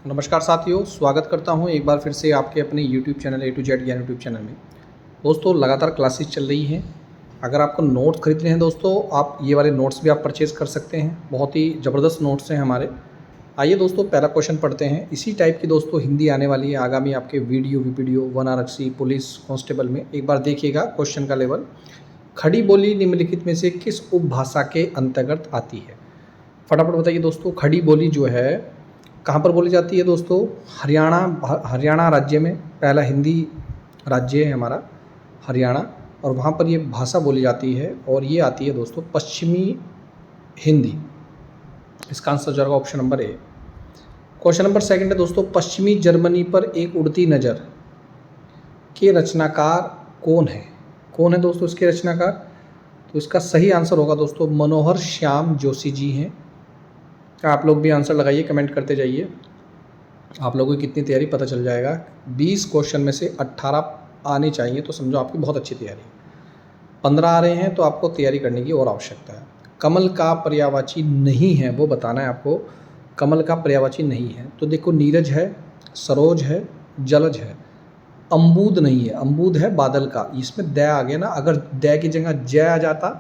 नमस्कार साथियों, स्वागत करता हूं एक बार फिर से आपके अपने YouTube channel A to Z ज्ञान यूट्यूब चैनल में। दोस्तों लगातार क्लासेस चल रही हैं। अगर आपको नोट्स खरीदने हैं दोस्तों, आप ये वाले नोट्स भी आप परचेज़ कर सकते हैं। बहुत ही ज़बरदस्त नोट्स हैं हमारे। आइए दोस्तों पहला क्वेश्चन पढ़ते हैं। इसी टाइप की दोस्तों हिंदी आने वाली है आगामी आपके वीडियो वन आरक्षी पुलिस कांस्टेबल में। एक बार देखिएगा क्वेश्चन का लेवल। खड़ी बोली निम्नलिखित में से किस उपभाषा के अंतर्गत आती है? फटाफट बताइए दोस्तों। खड़ी बोली जो है कहाँ पर बोली जाती है दोस्तों? हरियाणा राज्य में। पहला हिंदी राज्य है हमारा हरियाणा, और वहाँ पर ये भाषा बोली जाती है और ये आती है दोस्तों पश्चिमी हिंदी। इसका आंसर जाएगा option number A. Question number second है दोस्तों, पश्चिमी जर्मनी पर एक उड़ती नज़र के रचनाकार कौन है? कौन है दोस्तों इसके रचनाकार? तो इसका सही आंसर होगा दोस्तों मनोहर श्याम जोशी जी हैं। आप लोग भी आंसर लगाइए, कमेंट करते जाइए। आप लोगों की कितनी तैयारी पता चल जाएगा। 20 क्वेश्चन में से 18 आने चाहिए, तो समझो आपकी बहुत अच्छी तैयारी। 15 आ रहे हैं तो आपको तैयारी करने की और आवश्यकता है। कमल का पर्यायवाची नहीं है, वो बताना है आपको। कमल का पर्यायवाची नहीं है तो देखो नीरज है, सरोज है, जलज है। अम्बूद नहीं है, अम्बूद है बादल का। इसमें द आ गया ना, अगर द की जगह जय आ जाता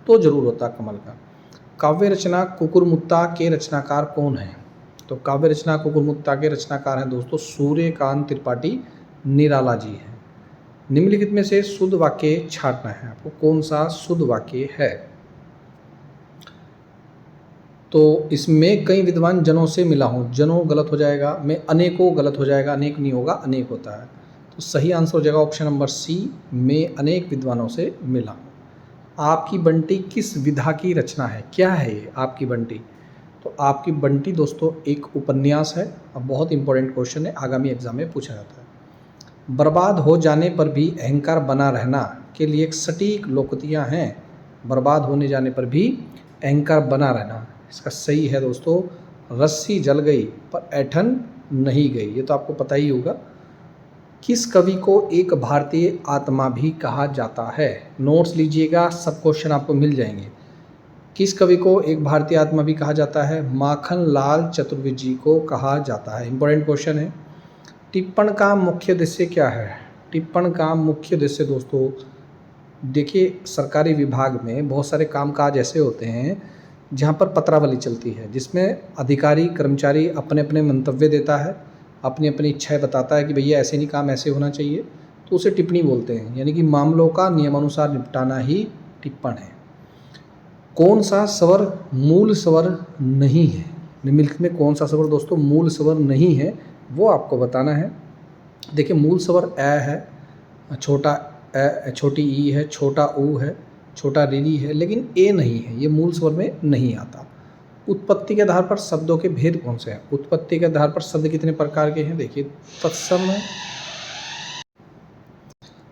तो जरूर होता कमल का। काव्य रचना कुकुरमुत्ता के रचनाकार कौन हैं? तो काव्य रचना कुकुरमुत्ता के रचनाकार हैं दोस्तों सूर्यकांत त्रिपाठी निराला जी हैं। निम्नलिखित में से शुद्ध वाक्य छांटना है आपको। कौन सा शुद्ध वाक्य है? तो इसमें कई विद्वान जनों से मिला हूँ। जनों गलत हो जाएगा, मैं अनेकों गलत हो जाएगा, अनेक नहीं होगा, अनेक होता है। तो सही आंसर हो जाएगा ऑप्शन नंबर सी, मैं अनेक विद्वानों से मिला हूँ। आपकी बंटी किस विधा की रचना है? क्या है ये आपकी बंटी? तो आपकी बंटी दोस्तों एक उपन्यास है। अब बहुत इंपॉर्टेंट क्वेश्चन है, आगामी एग्जाम में पूछा जाता है। बर्बाद हो जाने पर भी अहंकार बना रहना के लिए एक सटीक लोकोक्तियाँ हैं। बर्बाद होने जाने पर भी अहंकार बना रहना, इसका सही है दोस्तों रस्सी जल गई पर ऐठन नहीं गई। ये तो आपको पता ही होगा। किस कवि को एक भारतीय आत्मा भी कहा जाता है? नोट्स लीजिएगा, सब क्वेश्चन आपको मिल जाएंगे। किस कवि को एक भारतीय आत्मा भी कहा जाता है? माखन लाल चतुर्वेदी जी को कहा जाता है। इंपॉर्टेंट क्वेश्चन है। टिप्पण का मुख्य उद्देश्य क्या है? टिप्पण का मुख्य उद्देश्य दोस्तों देखिए, सरकारी विभाग में बहुत सारे कामकाज ऐसे होते हैं जहाँ पर पत्रावली चलती है, जिसमें अधिकारी कर्मचारी अपने अपने मंतव्य देता है, अपनी अपनी इच्छाएं बताता है कि भैया ऐसे नहीं, काम ऐसे होना चाहिए, तो उसे टिप्पणी बोलते हैं। यानी कि मामलों का नियमानुसार निपटाना ही टिप्पण है। कौन सा स्वर मूल स्वर नहीं है? निम्नलिखित में कौन सा स्वर दोस्तों मूल स्वर नहीं है, वो आपको बताना है। देखिए मूल स्वर अ है, छोटा अ, छोटी ई है, छोटा ऊ है, छोटा रीरी है, लेकिन ए नहीं है, ये मूल स्वर में नहीं आता। उत्पत्ति के आधार पर शब्दों के भेद कौन से हैं? उत्पत्ति के आधार पर शब्द कितने प्रकार के हैं? देखिए तत्सम है,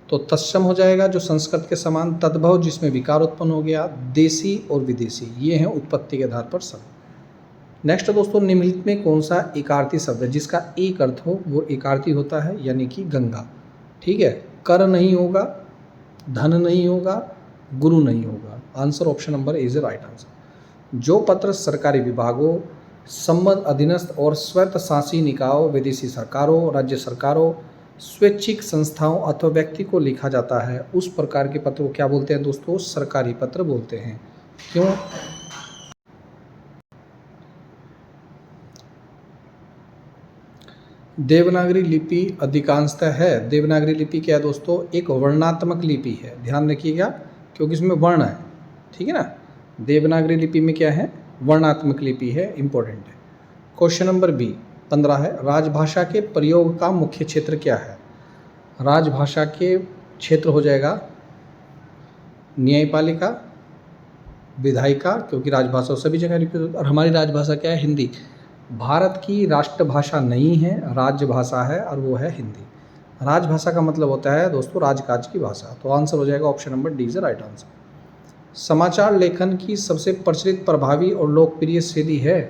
तो तत्सम हो जाएगा जो संस्कृत के समान। तद्भव जिसमें विकार उत्पन्न हो गया। देसी और विदेशी, ये हैं उत्पत्ति के आधार पर शब्द। नेक्स्ट दोस्तों, निम्नलिखित में कौन सा एकार्थी शब्द है जिसका एक अर्थ हो वो एकार्थी होता है? यानी कि गंगा। ठीक है, कर नहीं होगा, धन नहीं होगा, गुरु नहीं होगा। Answer option number A is the right answer. जो पत्र सरकारी विभागों, संबद्ध अधीनस्थ और स्वायत्तशासी निकायों, विदेशी सरकारों, राज्य सरकारों, स्वैच्छिक संस्थाओं अथवा व्यक्ति को लिखा जाता है, उस प्रकार के पत्र को क्या बोलते हैं दोस्तों? सरकारी पत्र बोलते हैं। क्यों? देवनागरी लिपि अधिकांशतः है। देवनागरी लिपि क्या है दोस्तों? एक वर्णात्मक लिपि है, ध्यान रखिएगा, क्योंकि इसमें वर्ण है। ठीक है ना, देवनागरी लिपि में क्या है? वर्णात्मक लिपि है, इंपॉर्टेंट है। क्वेश्चन नंबर बी 15 है, राजभाषा के प्रयोग का मुख्य क्षेत्र क्या है? राजभाषा के क्षेत्र हो जाएगा न्यायपालिका, विधायिका, क्योंकि राजभाषा सभी जगह लिपि, और हमारी राजभाषा क्या है? हिंदी। भारत की राष्ट्रभाषा नहीं है, राजभाषा है, और वो है हिंदी। राजभाषा का मतलब होता है दोस्तों राजकाज की भाषा। तो आंसर हो जाएगा option number D is the right answer. समाचार लेखन की सबसे प्रचलित, प्रभावी और लोकप्रिय शैली है,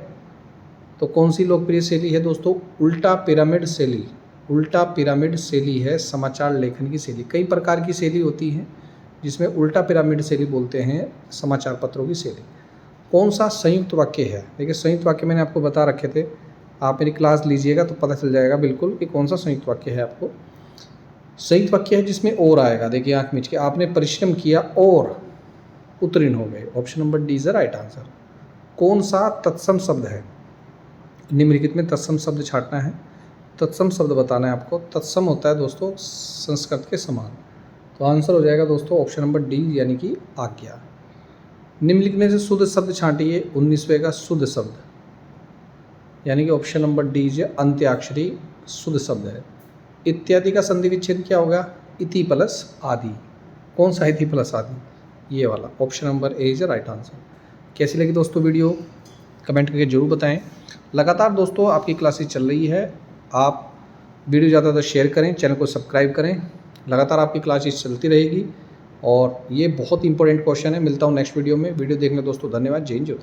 तो कौन सी लोकप्रिय शैली है दोस्तों? उल्टा पिरामिड शैली। उल्टा पिरामिड शैली है समाचार लेखन की शैली। कई प्रकार की शैली होती है जिसमें उल्टा पिरामिड शैली बोलते हैं समाचार पत्रों की शैली। कौन सा संयुक्त वाक्य है? देखिए संयुक्त वाक्य मैंने आपको बता रखे थे, आप मेरी क्लास लीजिएगा तो पता चल जाएगा बिल्कुल कि कौन सा संयुक्त वाक्य है। आपको संयुक्त वाक्य है जिसमें और आएगा। देखिए आँख मीच के, आपने परिश्रम किया और उत्तीर्ण हो गए। Option number D is the right answer. कौन सा तत्सम शब्द है? निम्नलिखित में तत्सम शब्द छांटना है। तत्सम शब्द बताना है आपको। तत्सम होता है दोस्तों संस्कृत के समान। तो आंसर हो जाएगा दोस्तों ऑप्शन नंबर डी यानी कि आज्ञा। निम्नलिखित में से शुद्ध शब्द छांटिए। 19वें का शुद्ध शब्द यानी कि ऑप्शन नंबर डी जो अंत्याक्षरी शुद्ध शब्द है। इत्यादि का संधि विच्छेद क्या होगा? इति प्लस आदि। कौन सा इति प्लस आदि? ये वाला। Option number A is the right answer. कैसी लगी दोस्तों वीडियो? कमेंट करके जरूर बताएं। लगातार दोस्तों आपकी क्लासेस चल रही है। आप वीडियो ज़्यादा से शेयर करें, चैनल को सब्सक्राइब करें। लगातार आपकी क्लासेस चलती रहेगी और ये बहुत इंपॉर्टेंट क्वेश्चन है। मिलता हूँ नेक्स्ट वीडियो में। वीडियो देखने दोस्तों धन्यवाद। जय हिंद।